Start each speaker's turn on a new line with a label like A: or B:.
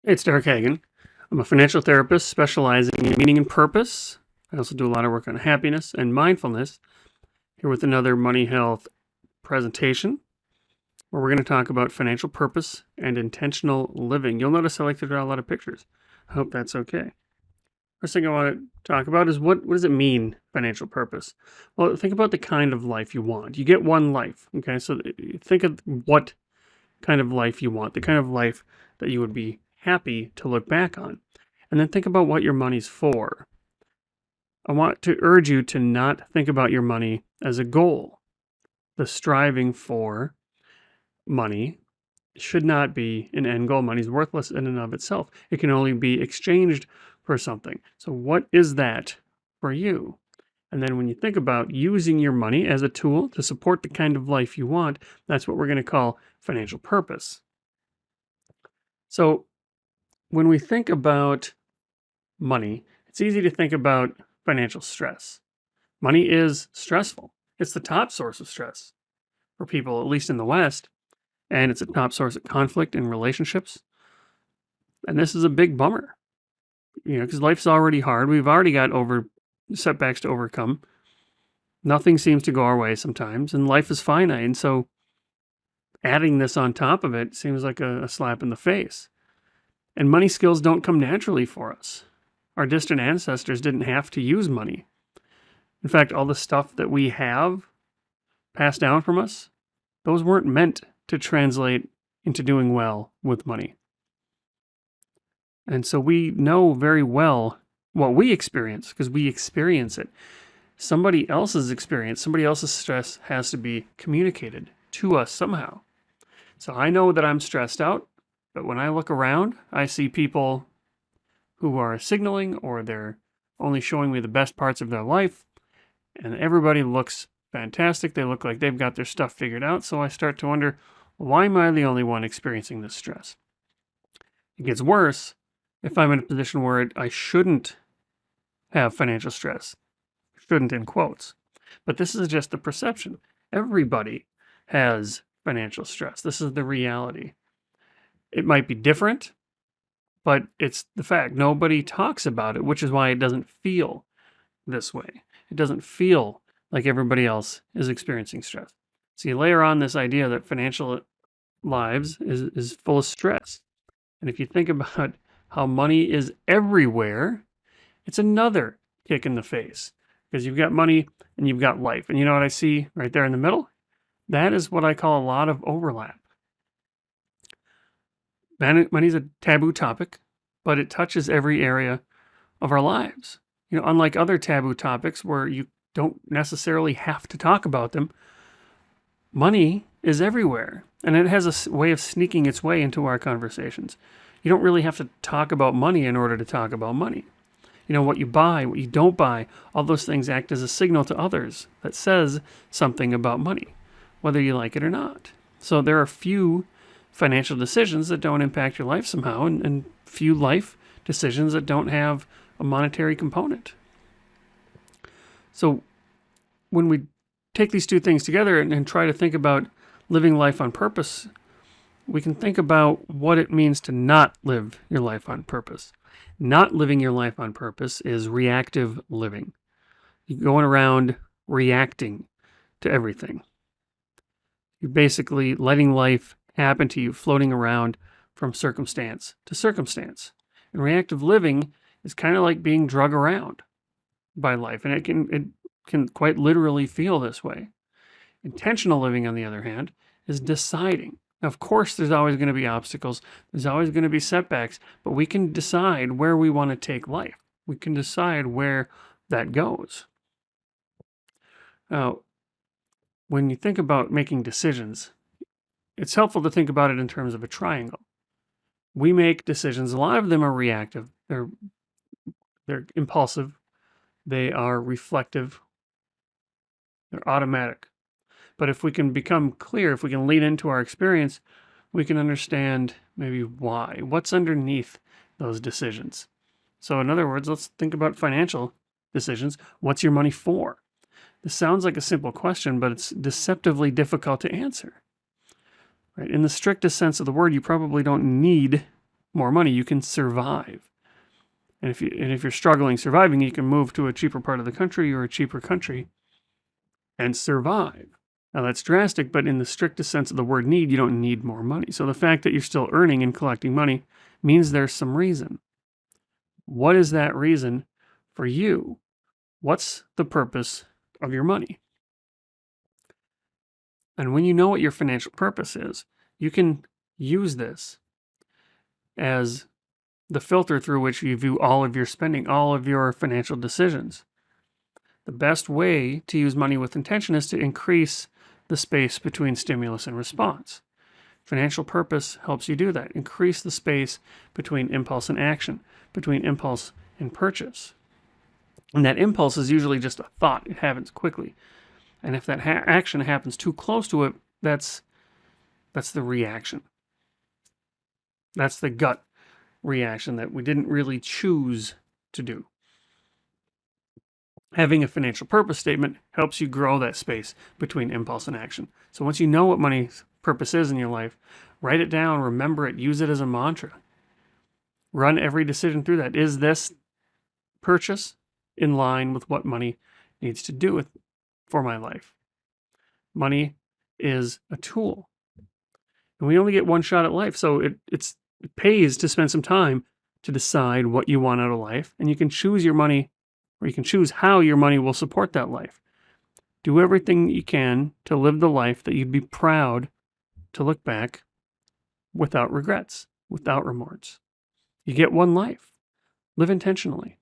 A: It's Derek Hagan. I'm a financial therapist specializing in meaning and purpose. I also do a lot of work on happiness and mindfulness. Here with another Money Health presentation where we're going to talk about financial purpose and intentional living. You'll notice I like to draw a lot of pictures. I hope that's okay. First thing I want to talk about is what does it mean, financial purpose? Well, think about the kind of life you want. You get one life, okay? So think of what kind of life you want, the kind of life that you would be happy to look back on. And then think about what your money's for. I want to urge you to not think about your money as a goal. The striving for money should not be an end goal. Money's worthless in and of itself. It can only be exchanged for something. So what is that for you? And then when you think about using your money as a tool to support the kind of life you want, that's what we're going to call financial purpose. So when we think about money, it's easy to think about financial stress. Money is stressful. It's the top source of stress for people, at least in the West, and it's a top source of conflict in relationships. And this is a big bummer, because life's already hard. We've already got setbacks to overcome. Nothing seems to go our way sometimes, and life is finite. And so adding this on top of it seems like a slap in the face. And money skills don't come naturally for us. Our distant ancestors didn't have to use money. In fact, all the stuff that we have passed down from us, those weren't meant to translate into doing well with money. And so we know very well what we experience because we experience it. Somebody else's experience, somebody else's stress has to be communicated to us somehow. So I know that I'm stressed out, but when I look around, I see people who are signaling or they're only showing me the best parts of their life, and everybody looks fantastic. They look like they've got their stuff figured out. So I start to wonder, why am I the only one experiencing this stress? It gets worse if I'm in a position where I shouldn't have financial stress. Shouldn't in quotes. But this is just the perception. Everybody has financial stress. This is the reality. It might be different, but it's the fact. Nobody talks about it, which is why it doesn't feel this way. It doesn't feel like everybody else is experiencing stress. So you layer on this idea that financial lives is full of stress. And if you think about how money is everywhere, it's another kick in the face because you've got money and you've got life. And you know what I see right there in the middle? That is what I call a lot of overlap. Money's a taboo topic, but it touches every area of our lives. Unlike other taboo topics where you don't necessarily have to talk about them, money is everywhere, and it has a way of sneaking its way into our conversations. You don't really have to talk about money in order to talk about money. What you buy, what you don't buy, all those things act as a signal to others that says something about money, whether you like it or not. So there are few financial decisions that don't impact your life somehow, and few life decisions that don't have a monetary component. So when we take these two things together and try to think about living life on purpose, we can think about what it means to not live your life on purpose. Not living your life on purpose is reactive living. You're going around reacting to everything. You're basically letting life happen to you, floating around from circumstance to circumstance. And reactive living is kind of like being drug around by life, and it can quite literally feel this way. Intentional living, on the other hand, is deciding. Now, of course, there's always going to be obstacles. There's always going to be setbacks, but we can decide where we want to take life. We can decide where that goes. Now, when you think about making decisions, it's helpful to think about it in terms of a triangle. We make decisions. A lot of them are reactive. They're impulsive. They are reflective. They're automatic. But if we can become clear, if we can lean into our experience, we can understand maybe why. What's underneath those decisions? So in other words, let's think about financial decisions. What's your money for? This sounds like a simple question, but it's deceptively difficult to answer. Right? In the strictest sense of the word, you probably don't need more money. You can survive. And if you're struggling surviving, you can move to a cheaper part of the country or a cheaper country and survive. Now that's drastic, but in the strictest sense of the word need, you don't need more money. So the fact that you're still earning and collecting money means there's some reason. What is that reason for you? What's the purpose of your money? And when you know what your financial purpose is, you can use this as the filter through which you view all of your spending, all of your financial decisions. The best way to use money with intention is to increase the space between stimulus and response. Financial purpose helps you do that. Increase the space between impulse and action, between impulse and purchase. And that impulse is usually just a thought. It happens quickly. And if that action happens too close to it, that's the reaction. That's the gut reaction that we didn't really choose to do. Having a financial purpose statement helps you grow that space between impulse and action. So once you know what money's purpose is in your life, write it down, remember it, use it as a mantra. Run every decision through that. Is this purchase in line with what money needs to do for my life? Money is a tool. And we only get one shot at life, so it pays to spend some time to decide what you want out of life, and you can choose your money, or you can choose how your money will support that life. Do everything you can to live the life that you'd be proud to look back without regrets, without remorse. You get one life. Live intentionally.